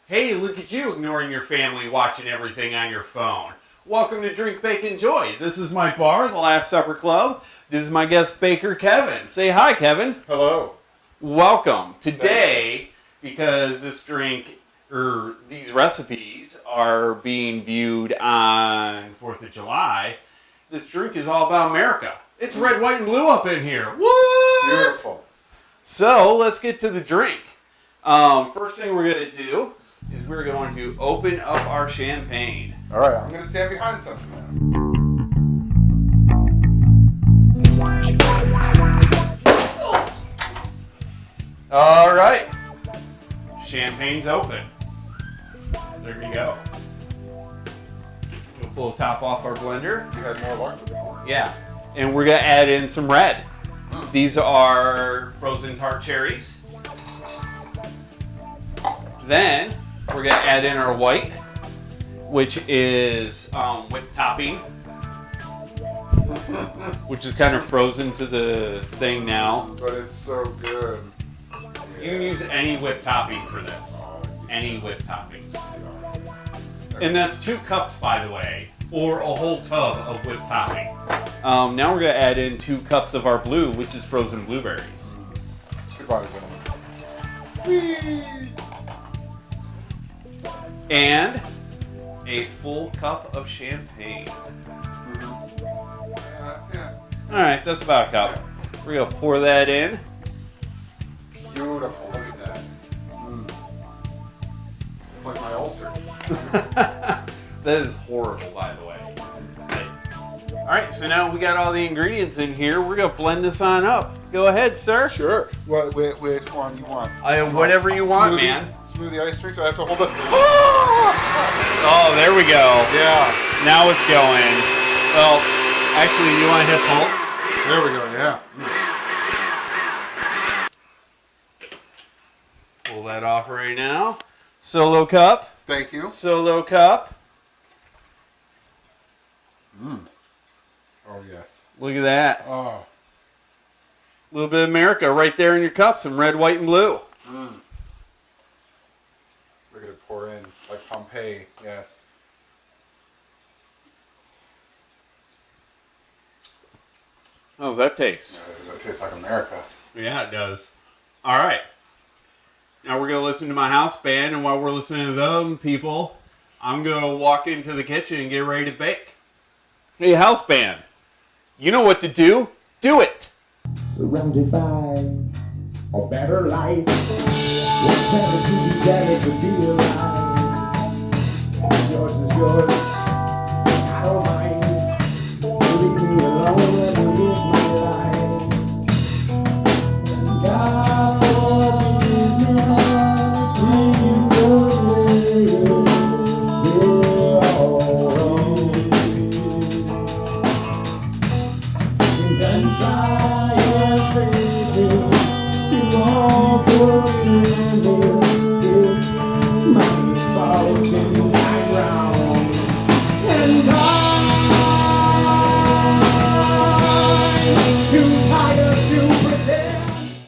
Hey, look at you ignoring your family, watching everything on your phone. Welcome to Drink, Bake, Enjoy. This is my bar, the Last Supper Club. This is my guest baker, Kevin. Say hi, Kevin. Hello. Welcome. Today, because this drink, or these recipes are being viewed on 4th of July, this drink is all about America. It's red, white, and blue up in here. What? Beautiful. So, let's get to the drink. First thing we're going to do is we're going to open up our champagne. All right, I'm going to stand behind something now. All right. Champagne's open. There we go. We'll pull the top off our blender. You had more luck with it. Yeah. And we're going to add in some red. These are frozen tart cherries. Then we're going to add in our white, which is whipped topping, which is kind of frozen to the thing now. But it's so good. You can use any whipped topping for this. Any whipped topping. And that's 2 cups, by the way, or a whole tub of whipped topping. Now we're going to add in 2 cups of our blue, which is frozen blueberries. Goodbye, gentlemen. Whee! And a full cup of champagne. Yeah. Alright, that's about a cup. We're going to pour that in. Beautiful. Look at that. It's like my ulcer. That is horrible, by the way. Alright, so now we got all the ingredients in here. We're going to blend this on up. Go ahead, sir. Sure. Which one you want? Whatever you want, man. Smoothie ice drink? Do I have to hold it? Oh, there we go. Yeah. Now it's going. Well, actually, you want to hit pulse? There we go, yeah. Pull that off right now. Solo cup. Thank you. Solo cup. Oh, yes. Look at that. Oh. A little bit of America right there in your cup. Some red, white, and blue. We're going to pour in like Pompeii, yes. How does that taste? Yeah, that tastes like America. Yeah, it does. All right. Now we're going to listen to my house band, and while we're listening to them people, I'm going to walk into the kitchen and get ready to bake. Hey, house band, you know what to do. Do it. Surrounded by a better life. What's better to be better to be alive? Yours is yours, I don't mind. So leave me alone and live my life. And God is not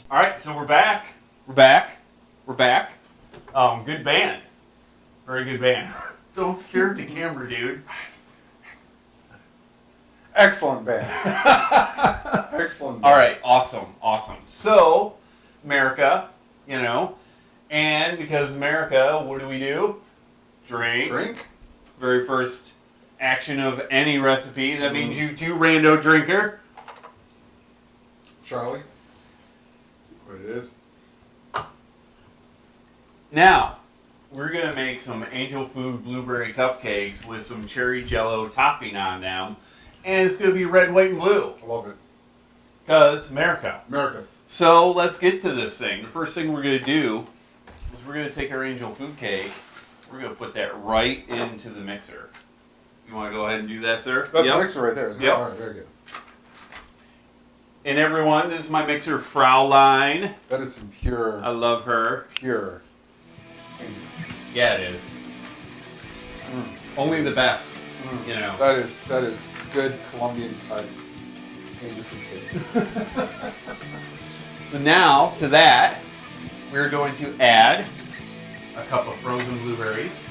All right, so we're back. We're back. Good band. Very good band. Don't stare at the camera, dude. Excellent band. Excellent band. All right, awesome. So, America, and because America, what do? Drink. Very first action of any recipe. That means you too, rando drinker. Charlie, what it is? Now, we're going to make some angel food blueberry cupcakes with some cherry jello topping on them. And it's going to be red, white, and blue. I love it. Because America. America. So let's get to this thing. The first thing we're going to do is we're going to take our angel food cake. We're going to put that right into the mixer. You want to go ahead and do that, sir? That's a mixer right there, isn't it? Yep. All right, very good. And everyone, this is my mixer, Fraulein. That is some pure, I love her. pure. Yeah, it is. Only the best, you know. That is good Colombian cut. Angel food cake. So now, to that, we're going to add a cup of frozen blueberries,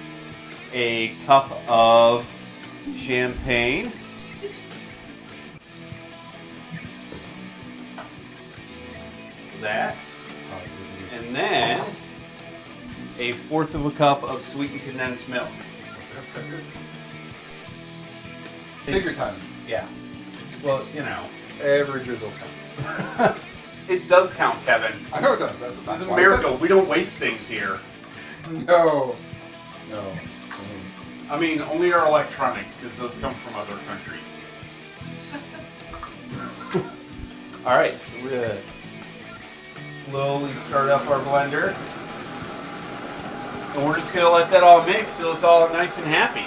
a cup of champagne, that, and then a fourth of a cup of sweetened condensed milk. What's that focus? Take your time. Yeah. Well, you know. Every drizzle counts. It does count, Kevin. I know it does. That's It's why I said America. We don't waste things here. it. No. I mean, only our electronics, because those come from other countries. All right, so we're gonna slowly start up our blender, and we're just gonna let that all mix till it's all nice and happy.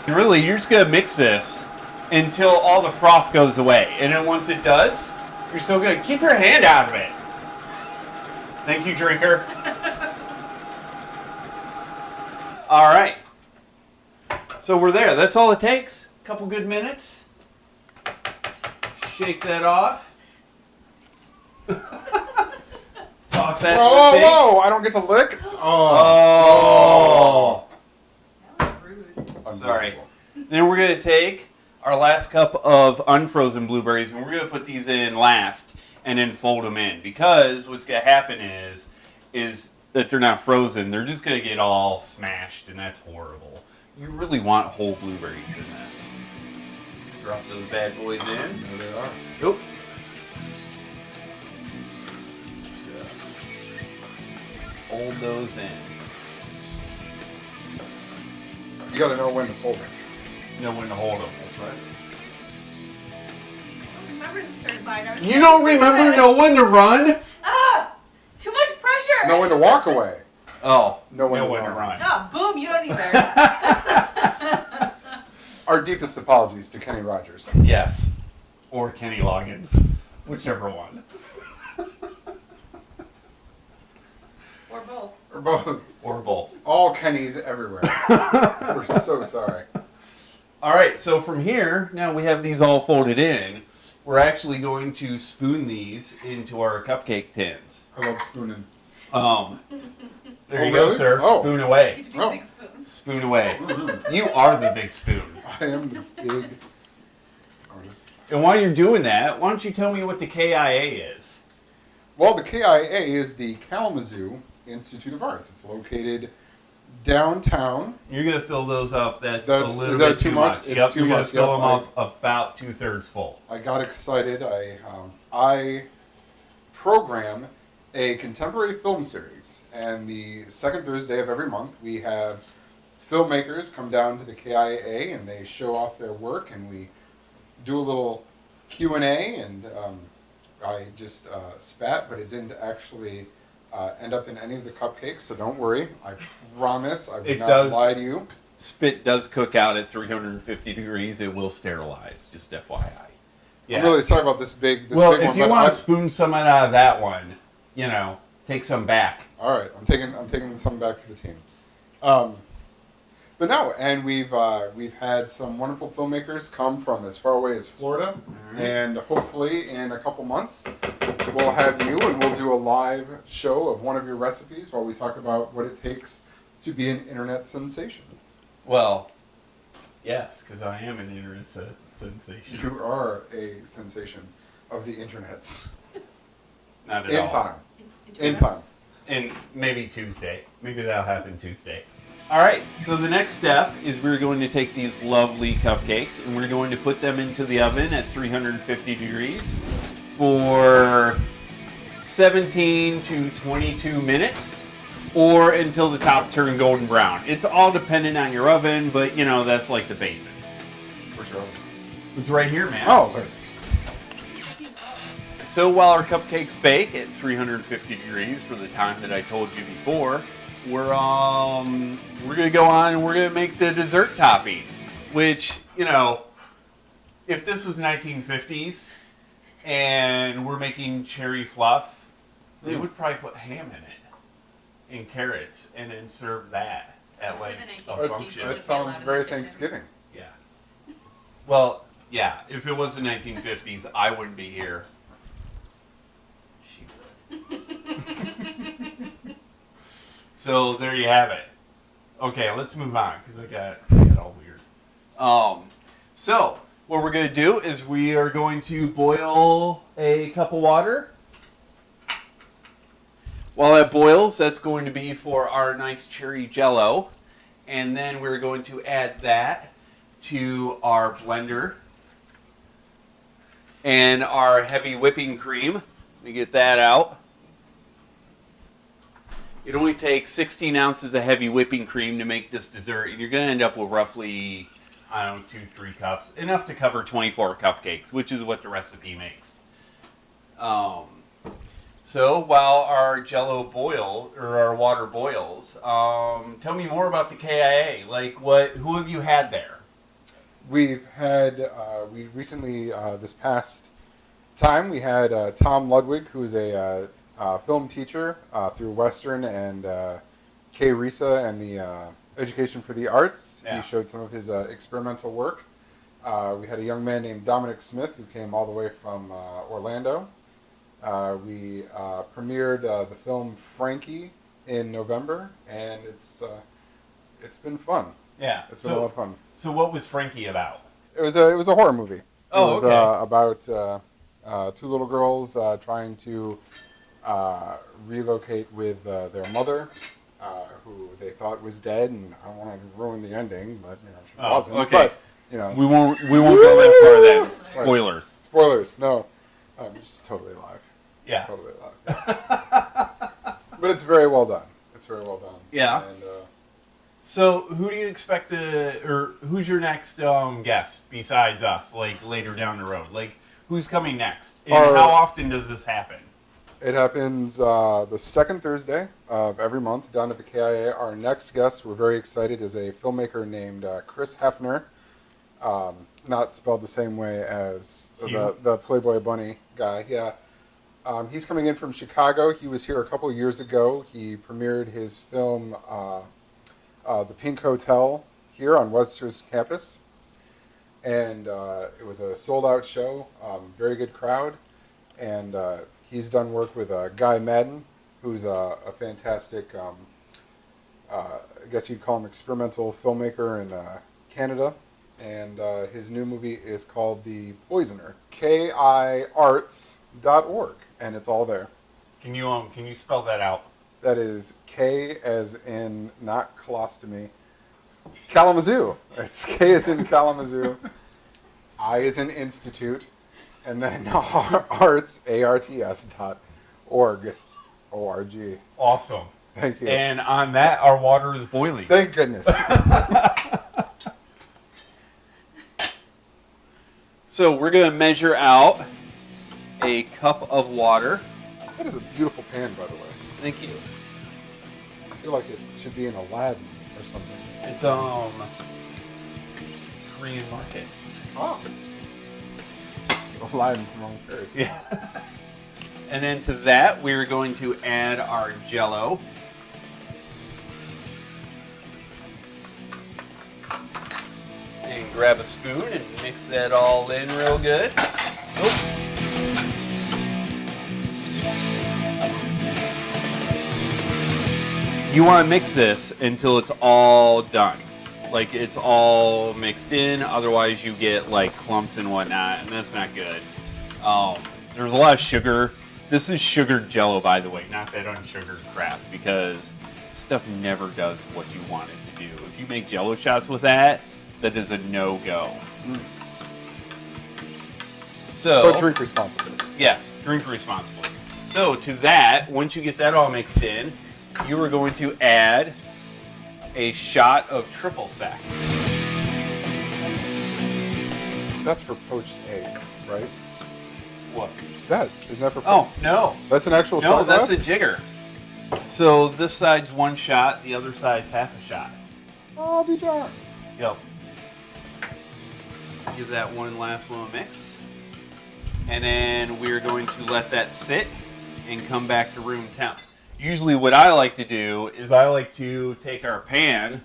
And really, you're just gonna mix this until all the froth goes away, and then once it does, you're so good. Keep your hand out of it. Thank you, drinker. All right. So we're there. That's all it takes. A couple good minutes. Shake that off. Toss that. Whoa, in the whoa! I don't get to lick. Oh. That was rude. Sorry. Then we're going to take our last cup of unfrozen blueberries, and we're going to put these in last and then fold them in, because what's going to happen is that they're not frozen. They're just going to get all smashed, and that's horrible. You really want whole blueberries in this. Drop those bad boys in. There they are. Nope. Fold those in. You gotta know when to fold it. Know when to hold them. That's right. I don't remember this third bite. I was You don't remember know when to run? Ah! Too much pressure! Know when to walk away. Oh, Know when know to when to run. run. Oh, boom, you don't either. Our deepest apologies to Kenny Rogers. Yes. Or Kenny Loggins. Whichever one. Or both. Or both. Or both. All Kennys everywhere. We're so sorry. All right, so from here, now we have these all folded in. We're actually going to spoon these into our cupcake tins. I love spooning. There Oh, you go, really? sir. Oh. Spoon away. Get to be a Oh. big spoon. Spoon away. You are the big spoon. I am the big. Oh, just. And while you're doing that, why don't you tell me what the KIA is? Well, the KIA is the Kalamazoo Institute of Arts. It's located downtown. You're going to fill those up. That's a That's- little is that bit too much? It's Yep, too you're gonna much. fill Yep, them up about 2/3 full. I got excited. I program a contemporary film series, and the second Thursday of every month we have filmmakers come down to the KIA and they show off their work, and we do a little Q&A, and I just spat, but it didn't actually end up in any of the cupcakes, so don't worry. I promise I will It not does. lie to you. Spit does cook out at 350 degrees. It will sterilize, just FYI. I'm really sorry about this big Well, big if one, you but want I- to spoon some out of that one, you know, take some back. All right, I'm taking some back for the team. But no, and we've had some wonderful filmmakers come from as far away as Florida, and hopefully in a couple months we'll have you, and we'll do a live show of one of your recipes while we talk about what it takes to be an internet sensation. Well, yes, because I am an internet sensation. You are a sensation of the internets. Not at In all. time. Into In us. time. And maybe Tuesday. Maybe that'll happen Tuesday. All right, so the next step is we're going to take these lovely cupcakes and we're going to put them into the oven at 350 degrees for 17 to 22 minutes, or until the tops turn golden brown. It's all dependent on your oven, but you know, that's like the basics. For sure. It's right here, man. Oh, there it is. So while our cupcakes bake at 350 degrees for the time that I told you before, we're gonna go on and we're gonna make the dessert topping, which, you know, if this was 1950s and we're making cherry fluff, they would probably put ham in it and carrots and then serve that at For like the a 1950s, function. That sounds very Thanksgiving. Yeah. Well, yeah, if it was the 1950s, I wouldn't be here. She would. So there you have it. Okay, let's move on because I got all weird. So what we're gonna do is we are going to boil a cup of water. While that boils, that's going to be for our nice cherry jello, and then we're going to add that to our blender and our heavy whipping cream. Let me get that out. It only takes 16 ounces of heavy whipping cream to make this dessert, and you're going to end up with roughly, I don't know, 2-3 cups. Enough to cover 24 cupcakes, which is what the recipe makes. So while our jello boil, or our water boils, tell me more about the KIA. Like, who have you had there? We've had, we recently, this past time, we had Tom Ludwig, who's a film teacher through Western and K-RISA and the Education for the Arts. Yeah. He showed some of his experimental work. We had a young man named Dominic Smith who came all the way from Orlando. We premiered the film Frankie in November, and it's been fun. Yeah. It's been a lot of fun. So what was Frankie about? It was a horror movie. Oh, it was okay. about two little girls trying to relocate with their mother, who they thought was dead, and I don't want to ruin the ending, but you know she wasn't. Okay. But, you know, We won't go that far then. Spoilers. spoilers. No, she's totally alive. Yeah. Totally alive. But it's very well done. It's very well done. Yeah. And So who do you expect or who's your next guest besides us? Like later down the road, like who's coming next, and how often does this happen? it happens the second Thursday of every month down at the KIA. Our next guest, we're very excited, is a filmmaker named Chris Hefner. Not spelled the same way as the Playboy Bunny guy. Yeah. He's coming in from Chicago. He was here a couple years ago. He premiered his film, The Pink Hotel, here on Webster's campus. And it was a sold-out show, very good crowd. And he's done work with Guy Madden, who's a fantastic, I guess you'd call him experimental filmmaker in Canada. And his new movie is called The Poisoner, kiarts.org, and it's all there. Can you spell that out? That is K as in not colostomy, Kalamazoo. It's K as in Kalamazoo, I as in institute, and then arts, ARTS.org, O-R-G. Awesome. Thank you. And on that, our water is boiling. Thank goodness. So we're going to measure out a cup of water. That is a beautiful pan, by the way. Thank you. I feel like it should be in Aladdin or something. It's Korean market. Oh. Aladdin's the wrong word. Yeah. And then to that, we're going to add our Jello. And grab a spoon and mix that all in real good. Oh. You want to mix this until it's all done. Like it's all mixed in, otherwise you get like clumps and whatnot, and that's not good. There's a lot of sugar. This is sugared Jello, by the way, not that unsugared crap, because stuff never does what you want it to do. If you make Jello shots with that, that is a no-go. So, But drink responsibly. yes, drink responsibly. So to that, once you get that all mixed in, you are going to add a shot of triple sec. That's for poached eggs, right? What? Isn't that for Oh, no. That's an actual No, shot that's glass? a jigger. So this side's one shot, the other side's half a shot. I'll be darned. Yep. Give that one last little mix. And then we're going to let that sit and come back to room temp. Usually what I like to do is I like to take our pan,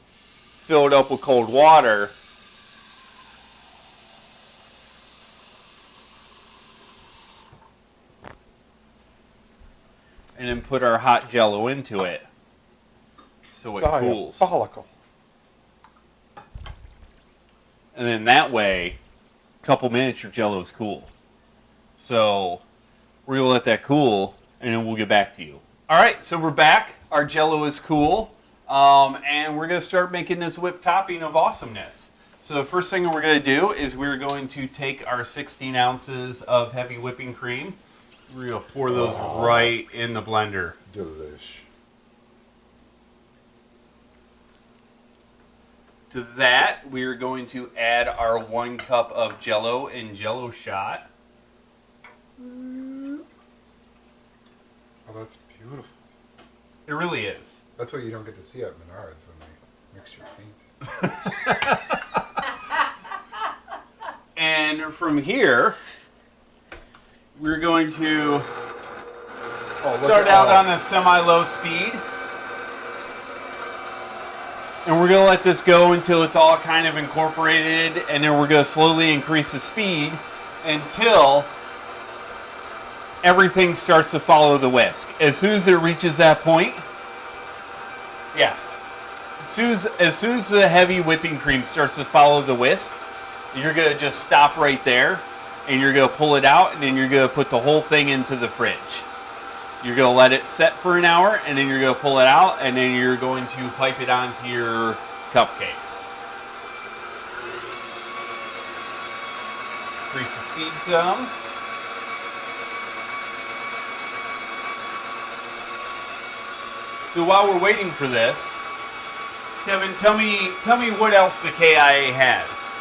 fill it up with cold water, and then put our hot Jello into it so it cools. Diabolical. And then that way, a couple minutes, your Jello is cool. So we're gonna let that cool, and then we'll get back to you. All right, so we're back. Our Jello is cool, and we're gonna start making this whipped topping of awesomeness. So the first thing we're gonna do is we're going to take our 16 ounces of heavy whipping cream. We're gonna pour those right in the blender. Delish. To that, we're going to add our 1 cup of Jello and Jello shot. Oh, that's beautiful. It really is. That's what you don't get to see at Menards when they mix your paint. And from here, we're going to start out on a semi-low speed. And we're going to let this go until it's all kind of incorporated, and then we're going to slowly increase the speed until everything starts to follow the whisk. As soon as it reaches that point, yes. As soon as the heavy whipping cream starts to follow the whisk, you're going to just stop right there, and you're going to pull it out, and then you're going to put the whole thing into the fridge. You're going to let it set for an hour, and then you're going to pull it out, and then you're going to pipe it onto your cupcakes. Increase the speed some. So while we're waiting for this, Kevin, tell me what else the KIA has.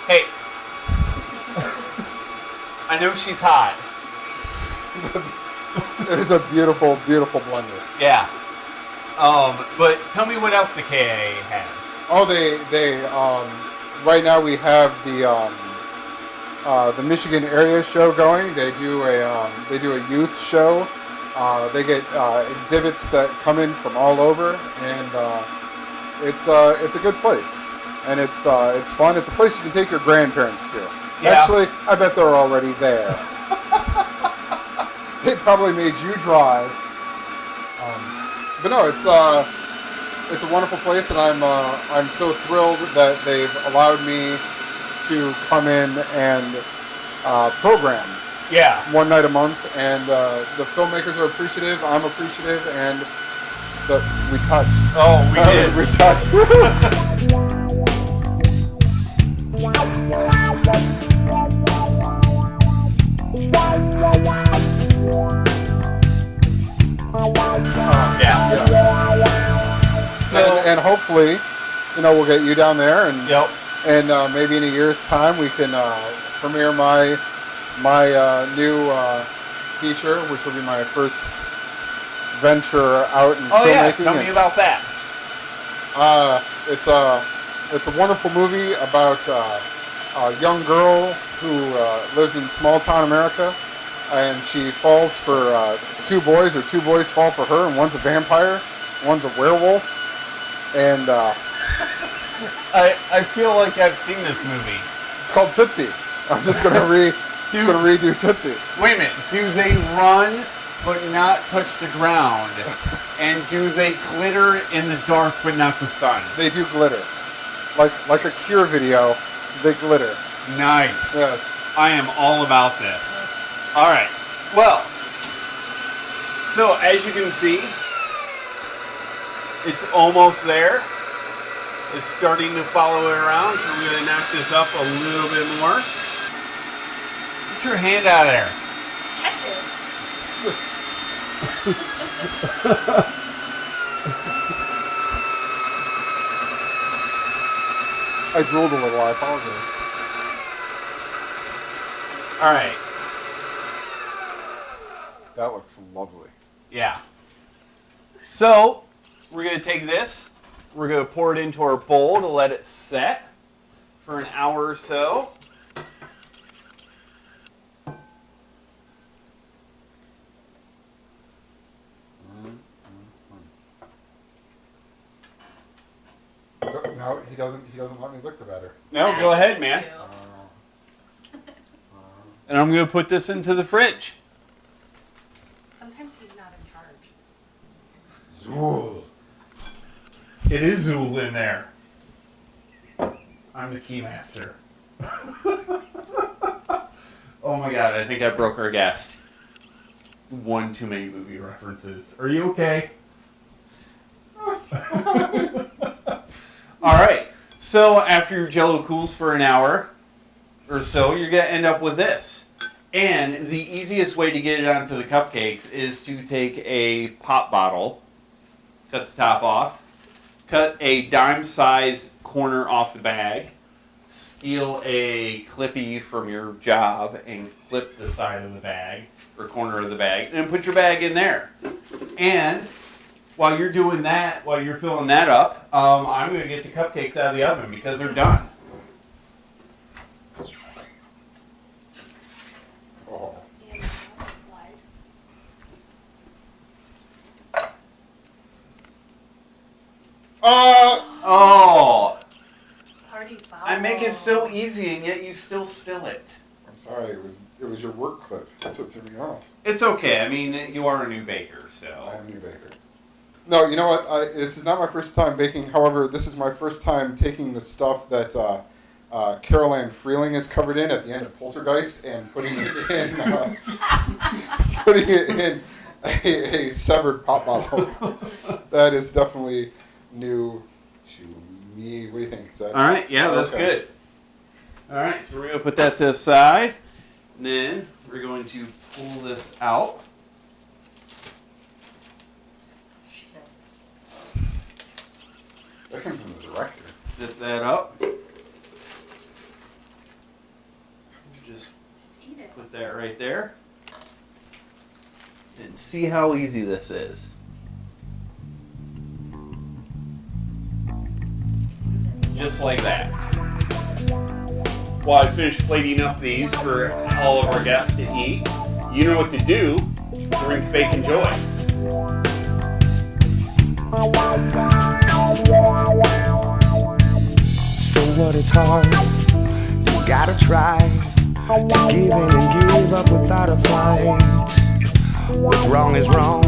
Hey, I know she's hot. It is a beautiful, beautiful blender. Yeah. But tell me what else the KIA has. Oh, they right now we have the Michigan area show going. They do a youth show. They get exhibits that come in from all over, and it's a good place, and it's fun. It's a place you can take your grandparents to. Yeah. Actually, I bet they're already there. They probably made you drive. But no, it's a wonderful place, and I'm so thrilled that they've allowed me to come in and program. Yeah. One night a month, and the filmmakers are appreciative. I'm appreciative, and we touched. Oh, we did. We touched. Yeah. So And hopefully, we'll get you down there, and yep. and maybe in a year's time we can premiere my new feature, which will be my first venture out in Oh yeah. filmmaking. Tell me about that. It's a wonderful movie about a young girl who lives in small town America, and she falls for two boys, or two boys fall for her, and one's a vampire, one's a werewolf, and I feel like I've seen this movie. it's called Tootsie. I'm just gonna redo Tootsie. Wait a minute. Do they run but not touch the ground? And do they glitter in the dark but not the sun? They do glitter, like a Cure video. They glitter. Nice. Yes. I am all about this. All right. Well, so as you can see, it's almost there. It's starting to follow it around, so we're going to knock this up a little bit more. Get your hand out of there. Catch it. I drooled a little. I apologize. All right. That looks lovely. Yeah. So, we're going to take this. We're going to pour it into our bowl to let it set for an hour or so. No, he doesn't. He doesn't let me lick the batter. No, go ahead, man. And I'm going to put this into the fridge. Sometimes he's not in charge. Zool. It is Zool in there. I'm the key master. Oh my god, I think I broke our guest. One too many movie references. Are you okay? Alright, so after your Jell-O cools for an hour or so, you're going to end up with this. And the easiest way to get it onto the cupcakes is to take a pop bottle, cut the top off, cut a dime-size corner off the bag, steal a clippy from your job and clip the side of the bag or corner of the bag, and then put your bag in there. And while you're doing that, while you're filling that up, I'm going to get the cupcakes out of the oven because they're done. Oh. Oh! Party foul. I make it so easy and yet you still spill it. I'm sorry. It was your work clip. That's what threw me off. It's okay. I mean, you are a new baker, I so. am a new baker. No, you know what? This is not my first time baking. However, this is my first time taking the stuff that Carol Ann Freeling is covered in at the end of Poltergeist and putting it in a severed pop bottle. That is definitely new to me. What do you think? Is that All right, yeah, that's okay? good. All right, so we're going to put that to the side. And then we're going to pull this out. She said. That came from the director. Zip that up. Just Just eat it. put that right there. And see how easy this is. Just like that. While I finish plating up these for all of our guests to eat, you know what to do. Drink, bake, enjoy. So what, it's hard, you gotta try to give in and give up without a fight. What's wrong is wrong,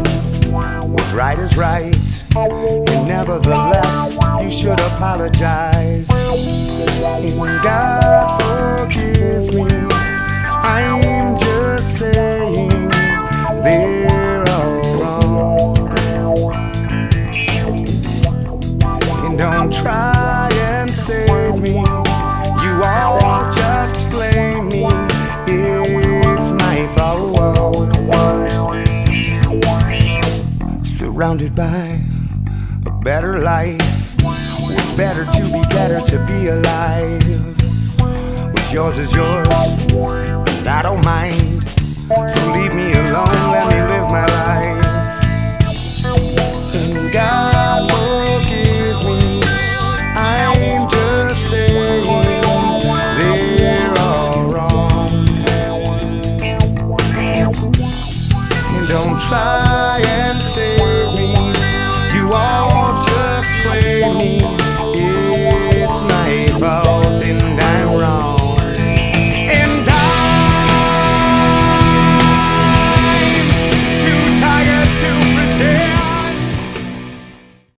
what's right is right, and nevertheless you should apologize. And God forgive me, I'm just saying they're all wrong. And don't try and save me, you all just blame me, it's my fault. Surrounded by a better life, it's better to be better to be alive. What's yours is yours, and I don't mind, so leave me alone, let me live my life.